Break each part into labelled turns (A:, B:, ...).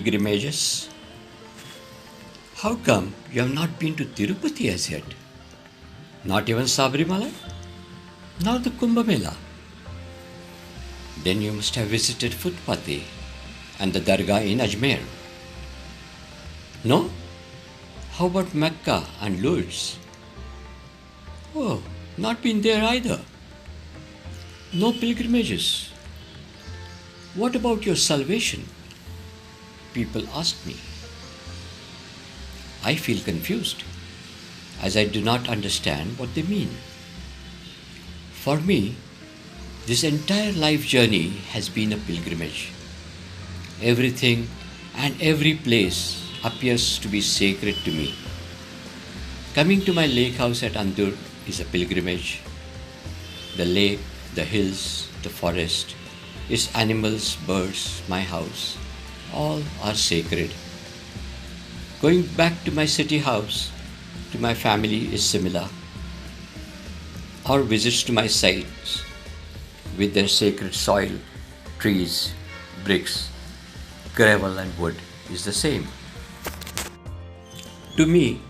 A: pilgrimages? How come you have not been to Tirupati as yet? Not even Sabrimala? Nor the Kumbh Mela? Then you must have visited Futpati and the Dargah in Ajmer. No? How about Mecca and Lourdes? Oh, not been there either. No pilgrimages. What about your salvation? People ask me. I feel confused, as I do not understand what they mean. For me, this entire life journey has been a pilgrimage. Everything and every place appears to be sacred to me. Coming to my lake house at Andur is a pilgrimage. The lake, the hills, the forest, its animals, birds, my house, all are sacred. Going back to my city house, to my family is similar. Our visits to my sites with their sacred soil, trees, bricks, gravel and wood is the same. To me,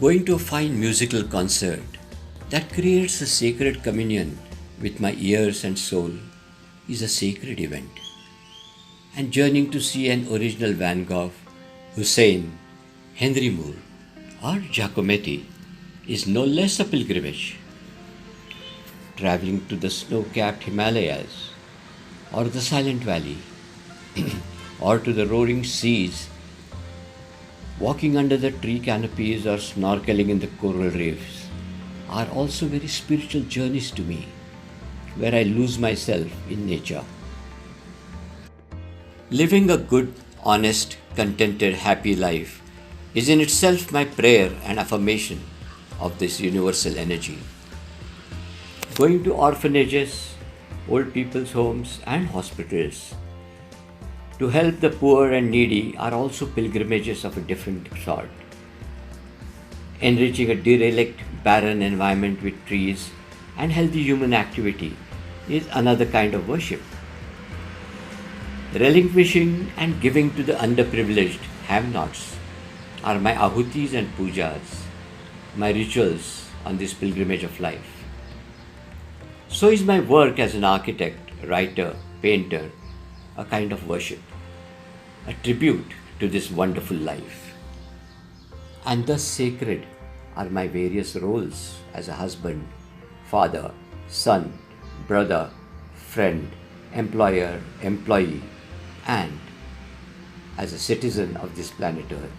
A: going to a fine musical concert that creates a sacred communion with my ears and soul is a sacred event. And journeying to see an original Van Gogh, Hussein, Henry Moore or Giacometti is no less a pilgrimage. Traveling to the snow-capped Himalayas or the Silent Valley or to the roaring seas, walking under the tree canopies or snorkeling in the coral reefs are also very spiritual journeys to me, where I lose myself in nature. Living a good, honest, contented, happy life is in itself my prayer and affirmation of this universal energy. Going to orphanages, old people's homes and hospitals to help the poor and needy are also pilgrimages of a different sort. Enriching a derelict, barren environment with trees and healthy human activity is another kind of worship. Relinquishing and giving to the underprivileged have-nots are my ahutis and pujas, my rituals on this pilgrimage of life. So is my work as an architect, writer, painter, a kind of worship, a tribute to this wonderful life. And thus sacred are my various roles as a husband, father, son, brother, friend, employer, employee, and as a citizen of this planet Earth.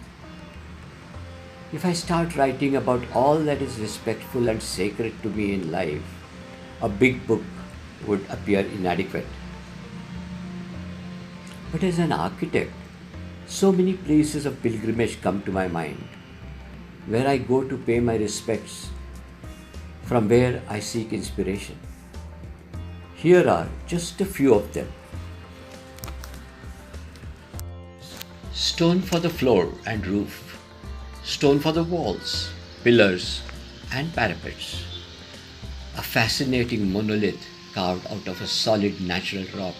A: If I start writing about all that is respectful and sacred to me in life, a big book would appear inadequate. But as an architect, so many places of pilgrimage come to my mind, where I go to pay my respects, from where I seek inspiration. Here are just a few of them. Stone for the floor and roof, stone for the walls, pillars and parapets. A fascinating monolith carved out of a solid natural rock,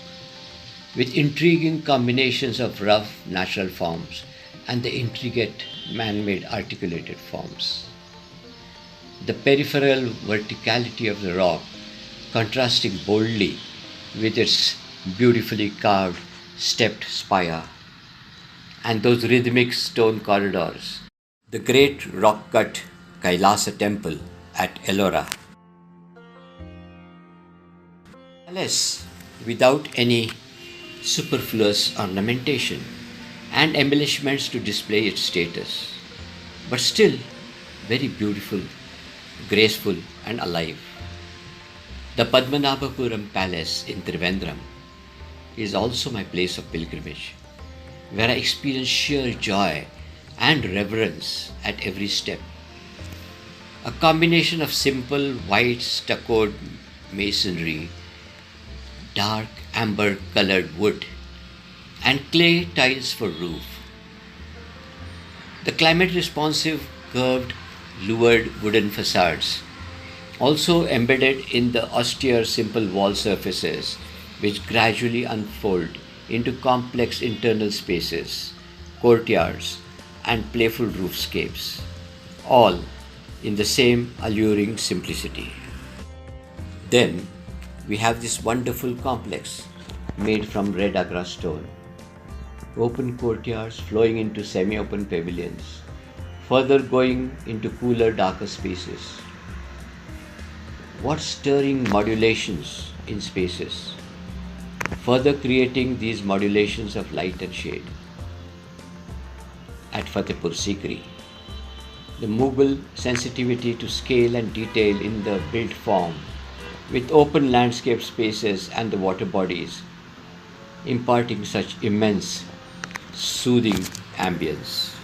A: with intriguing combinations of rough natural forms and the intricate man-made articulated forms. The peripheral verticality of the rock contrasting boldly with its beautifully carved stepped spire and those rhythmic stone corridors. The great rock-cut Kailasa temple at Ellora. Palace without any superfluous ornamentation and embellishments to display its status, but still very beautiful, graceful and alive. The Padmanabhapuram Palace in Trivandrum is also my place of pilgrimage, where I experience sheer joy and reverence at every step. A combination of simple white stuccoed masonry, dark amber colored wood, and clay tiles for roof. The climate responsive curved louvered wooden facades, also embedded in the austere simple wall surfaces which gradually unfold into complex internal spaces courtyards, and playful roofscapes, all in the same alluring simplicity. Then we have this wonderful complex made from red agra stone, open courtyards flowing into semi-open pavilions, further going into cooler, darker spaces. What stirring modulations in spaces, further creating these modulations of light and shade. At Fatehpur Sikri, the Mughal sensitivity to scale and detail in the built form, with open landscape spaces and the water bodies, imparting such immense, soothing ambience.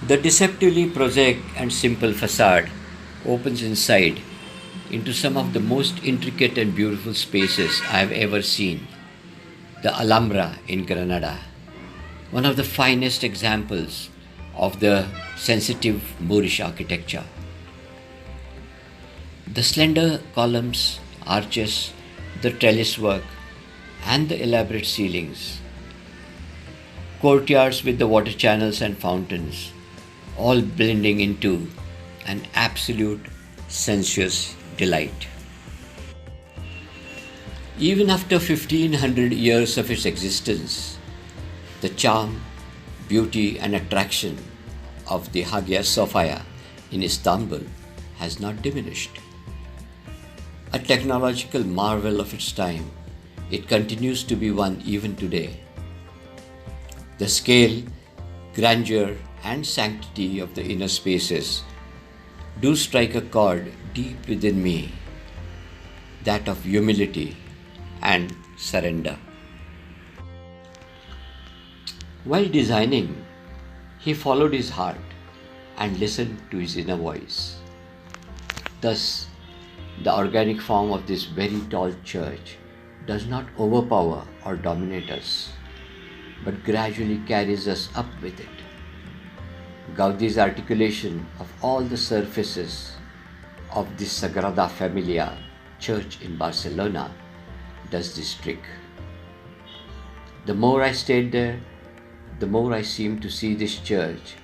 A: The deceptively prosaic and simple facade opens inside into some of the most intricate and beautiful spaces I have ever seen. The Alhambra in Granada, one of the finest examples of the sensitive Moorish architecture. The slender columns, arches, the trellis work, and the elaborate ceilings, courtyards with the water channels and fountains, all blending into an absolute sensuous delight. Even after 1500 years of its existence, the charm, beauty, and attraction of the Hagia Sophia in Istanbul has not diminished. A technological marvel of its time, it continues to be one even today. The scale, grandeur, and sanctity of the inner spaces do strike a chord deep within me, that of humility and surrender. While designing, he followed his heart and listened to his inner voice. Thus, the organic form of this very tall church does not overpower or dominate us, but gradually carries us up with it. Gaudi's articulation of all the surfaces of this Sagrada Familia church in Barcelona does this trick. The more I stayed there, the more I seemed to see this church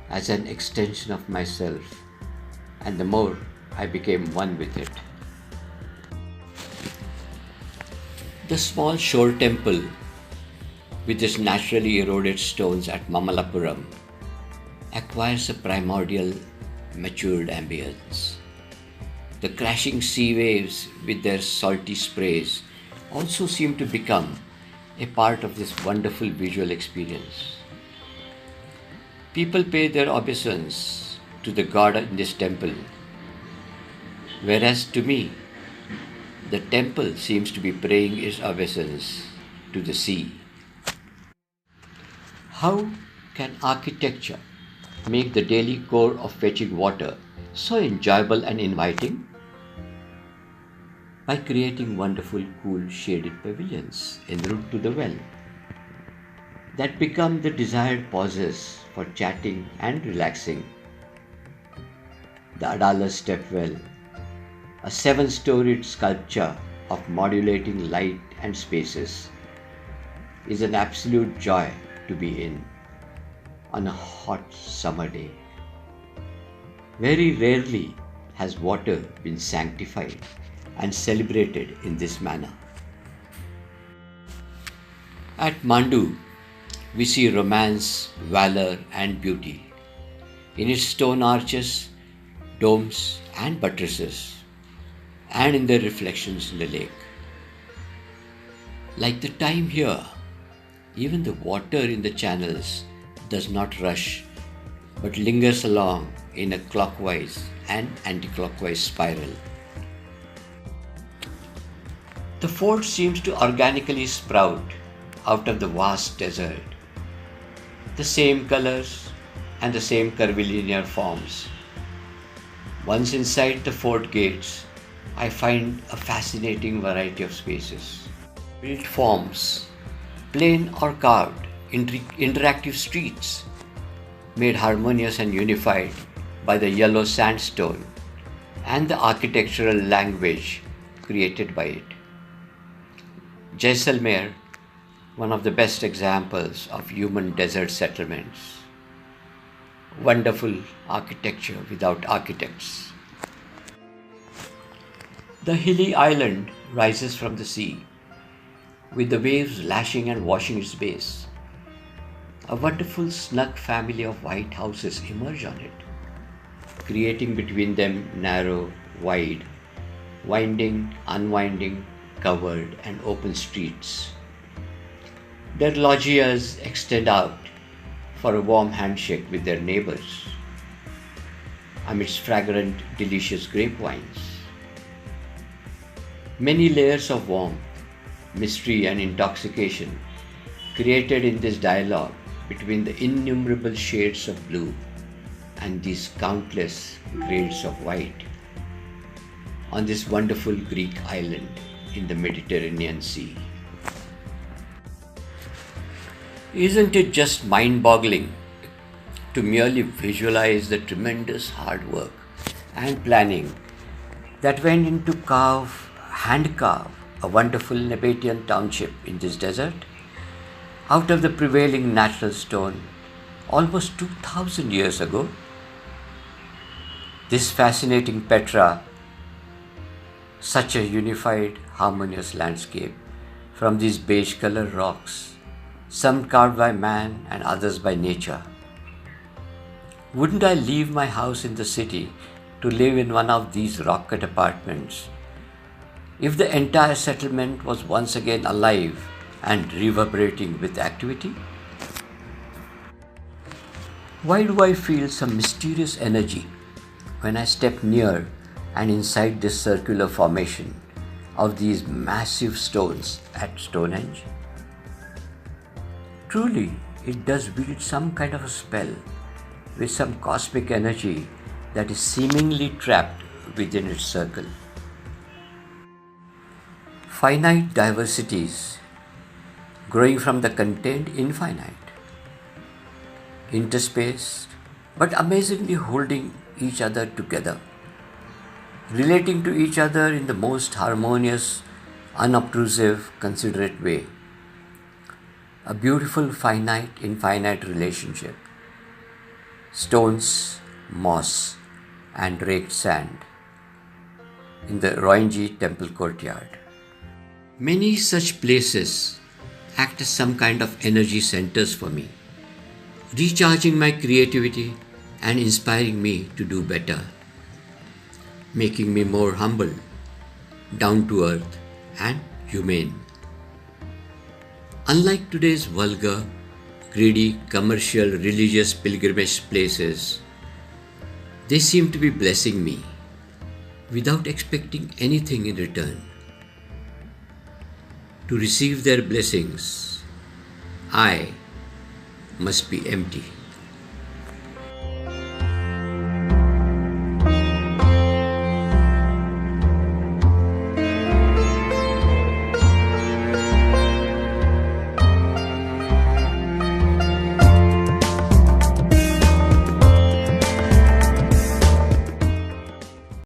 A: as an extension of myself, and the more I became one with it. The small shore temple with its naturally eroded stones at Mamallapuram acquires a primordial, matured ambience. The crashing sea waves with their salty sprays also seem to become a part of this wonderful visual experience. People pay their obeisance to the god in this temple, whereas to me, the temple seems to be paying its obeisance to the sea. How can architecture make the daily chore of fetching water so enjoyable and inviting? By creating wonderful, cool, shaded pavilions en route to the well that become the desired pauses for chatting and relaxing. The Adala stepwell, a 7-storied sculpture of modulating light and spaces, is an absolute joy to be in on a hot summer day. Very rarely has water been sanctified and celebrated in this manner. At Mandu, we see romance, valor, and beauty in its stone arches, domes, and buttresses, and in their reflections in the lake. Like the time here, even the water in the channels does not rush, but lingers along in a clockwise and anti-clockwise spiral. The fort seems to organically sprout out of the vast desert. The same colors and the same curvilinear forms. Once inside the fort gates, I find a fascinating variety of spaces. Built forms, plain or carved, interactive streets, made harmonious and unified by the yellow sandstone and the architectural language created by it. Jaisalmer, one of the best examples of human desert settlements. Wonderful architecture without architects. The hilly island rises from the sea, with the waves lashing and washing its base. A wonderful snug family of white houses emerge on it, creating between them narrow, wide, winding, unwinding, covered and open streets. Their loggias extend out for a warm handshake with their neighbors amidst fragrant, delicious grape wines. Many layers of warmth, mystery and intoxication created in this dialogue between the innumerable shades of blue and these countless grades of white on this wonderful Greek island in the Mediterranean Sea. Isn't it just mind-boggling to merely visualize the tremendous hard work and planning that went into hand-carve a wonderful Nabatean township in this desert out of the prevailing natural stone almost 2000 years ago? This fascinating Petra, such a unified, harmonious landscape from these beige-colored rocks, some carved by man and others by nature. Wouldn't I leave my house in the city to live in one of these rock-cut apartments if the entire settlement was once again alive and reverberating with activity? Why do I feel some mysterious energy when I step near and inside this circular formation of these massive stones at Stonehenge? Truly, it does wield some kind of a spell with some cosmic energy that is seemingly trapped within its circle. Finite diversities growing from the contained infinite, interspaced but amazingly holding each other together, relating to each other in the most harmonious, unobtrusive, considerate way. A beautiful finite-infinite relationship. Stones, moss, and raked sand in the Roinji temple courtyard. Many such places act as some kind of energy centers for me, recharging my creativity and inspiring me to do better, making me more humble, down to earth, and humane. Unlike today's vulgar, greedy, commercial, religious pilgrimage places, they seem to be blessing me without expecting anything in return. To receive their blessings, I must be empty.